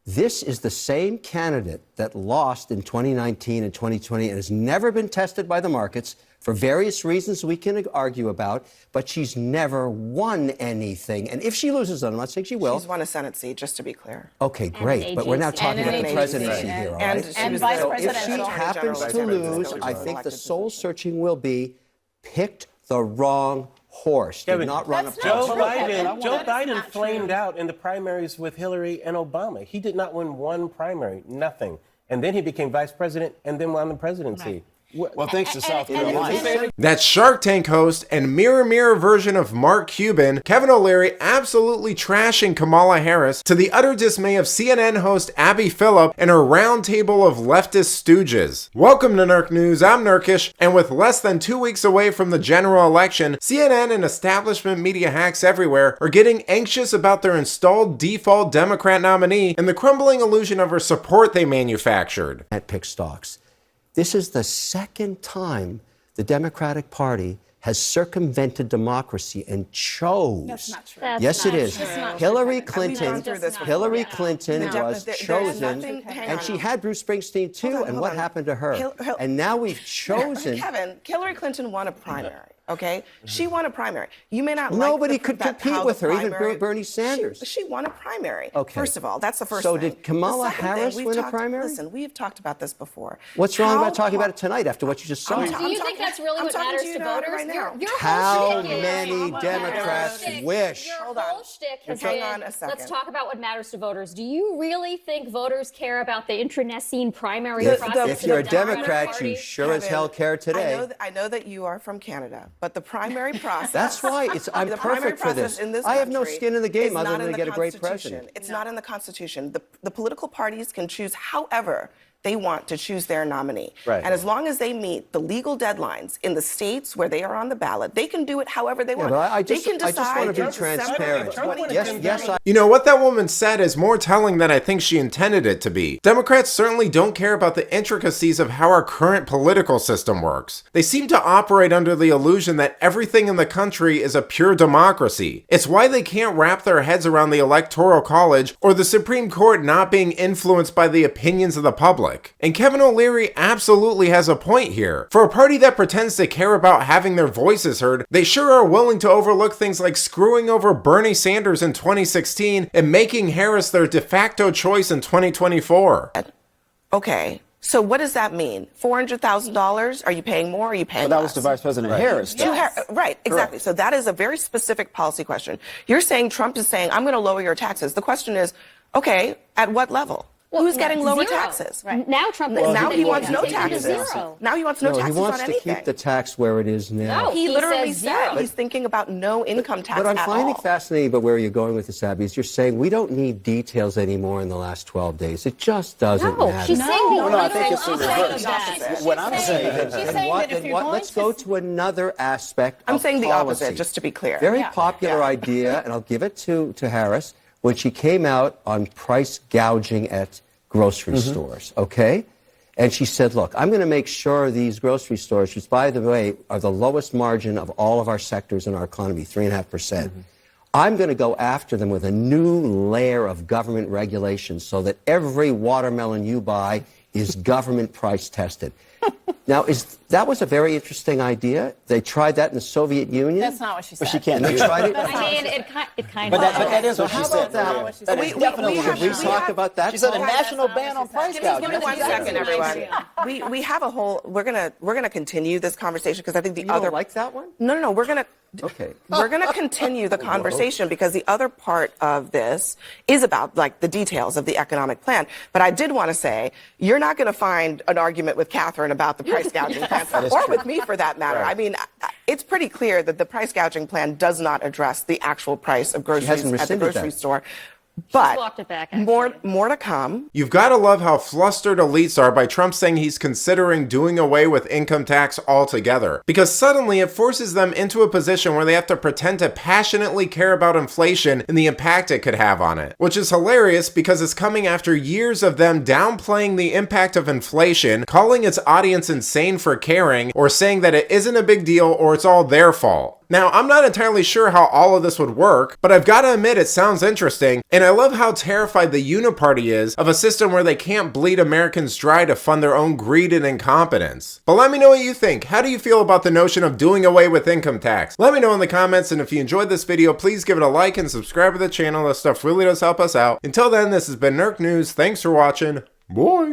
This is the same candidate that lost in 2019 and 2020 and has never been tested by the markets for various reasons we can argue about, but she's never won anything. And if she loses them, I'm not saying she will. She's won a Senate seat, just to be clear. Okay, great. But we're now talking about the presidency here, all right? And vice So president. if she happens to lose, I think the soul searching will be picked the wrong horse. Did not run a Joe Joe Biden flamed out in the primaries with Hillary and Obama. He did not win one primary, nothing. And then he became vice president and then won the presidency. Well, thanks to South Carolina. That Shark Tank host and mirror version of Mark Cuban, Kevin O'Leary, absolutely trashing Kamala Harris to the utter dismay of CNN host Abby Phillip and her roundtable of leftist stooges. Welcome to Nerk News, I'm Nerkish, and with less than 2 weeks away from the general election, CNN and establishment media hacks everywhere are getting anxious about their installed default Democrat nominee and the crumbling illusion of her support they manufactured. At pick stocks. This is the second time the Democratic Party has circumvented democracy and chose. That's not true. Yes, it is. Hillary Clinton was There's chosen, nothing- hang and on. she had Bruce Springsteen too. And what happened to her? And now we've chosen. Kevin, Hillary Clinton won a primary. Okay, she won a primary. You may not. Nobody like could compete with her, even Bernie Sanders. She won a primary. Okay. First of all, that's the first So thing. did Kamala The second thing, Harris we've win a talked- primary? Listen, we've talked about this before. What's wrong How about talking about hard- it tonight after what you just saw? Do you think that's really I'm what talking matters to you to about it voters? right now. Your How whole shtick is- many Democrats wish? Your Hold on. whole shtick has Hang been, on a second. let's talk about what matters to voters. Do you really think voters care about the internecine primary If, process? if of you're a the Democratic Democrat, Party? you sure as Kevin, hell care today. I know that you are from Canada, but the primary process. That's why I'm the primary perfect for process this. in this I have no country skin in the game is other not than in to the get a great Constitution. president. It's not in the Constitution. The political parties can choose however they want to choose their nominee. Right. And as long as they meet the legal deadlines in the states where they are on the ballot, they can do it however they want. but I They just can want to decide be December transparent. 2020. Yes, You know, what that woman said is more telling than I think she intended it to be. Democrats certainly don't care about the intricacies of how our current political system works. They seem to operate under the illusion that everything in the country is a pure democracy. It's why they can't wrap their heads around the Electoral College or the Supreme Court not being influenced by the opinions of the public. And Kevin O'Leary absolutely has a point here. For a party that pretends to care about having their voices heard, they sure are willing to overlook things like screwing over Bernie Sanders in 2016 and making Harris their de facto choice in 2024. Okay. So what does that mean? $400,000? Are you paying more? Or are you paying Well, that less? was to Vice President Harris. too. Right, exactly. So that is a very specific policy question. You're saying Trump is saying, I'm going to lower your taxes. The question is, okay, at what level? Who's getting lower Zero. taxes? Right. Now Trump Now he wants no He's taking it to taxes. zero. Now he wants no he taxes wants on to anything. keep the tax where it is now. No. He He literally says said zero. he's thinking about no income tax What I'm at finding all. fascinating about where you're going with this, Abby, is you're saying we don't need details anymore in the last 12 days. It just doesn't No, matter. she's saying the no, I think it's the opposite reverse. of that. What I'm saying is, She's And saying what- that if and you're what- going let's to go to another aspect I'm of saying the policy. opposite, just to be clear. Very popular idea, and I'll give it to Harris, when she came out on price gouging at grocery stores, okay? And she said, look, I'm going to make sure these grocery stores, which, by the way, are the lowest margin of all of our sectors in our economy, 3.5%, I'm going to go after them with a new layer of government regulation so that every watermelon you buy is government price tested. Now, that was a very interesting idea. They tried that in the Soviet Union. That's not what she said. but she can't They do tried that. it. I mean, it kind But of. that is So what she how said. about that? That is definitely have- what Should she we said. talk about that? She said a Paul? national ban on price gouging. Give me one second, everyone. We have a whole. We're gonna continue this conversation because I think the You other don't like that one? No. We're gonna. Okay. We're going to continue the conversation because the other part of this is about like the details of the economic plan. But I did want to say you're not going to find an argument with Catherine about the price gouging plan, or with me for that matter. Right. I mean, it's pretty clear that the price gouging plan does not address the actual price of groceries hasn't at the rescinded grocery that. store. But walked it back, actually. more to come. You've got to love how flustered elites are by Trump saying he's considering doing away with income tax altogether. Because suddenly it forces them into a position where they have to pretend to passionately care about inflation and the impact it could have on it. Which is hilarious because it's coming after years of them downplaying the impact of inflation, calling its audience insane for caring, or saying that it isn't a big deal or it's all their fault. Now, I'm not entirely sure how all of this would work, but I've got to admit it sounds interesting, and I love how terrified the Uniparty is of a system where they can't bleed Americans dry to fund their own greed and incompetence. But let me know what you think. How do you feel about the notion of doing away with income tax? Let me know in the comments, and if you enjoyed this video, please give it a like and subscribe to the channel. That stuff really does help us out. Until then, this has been Nerk News. Thanks for watching. Bye!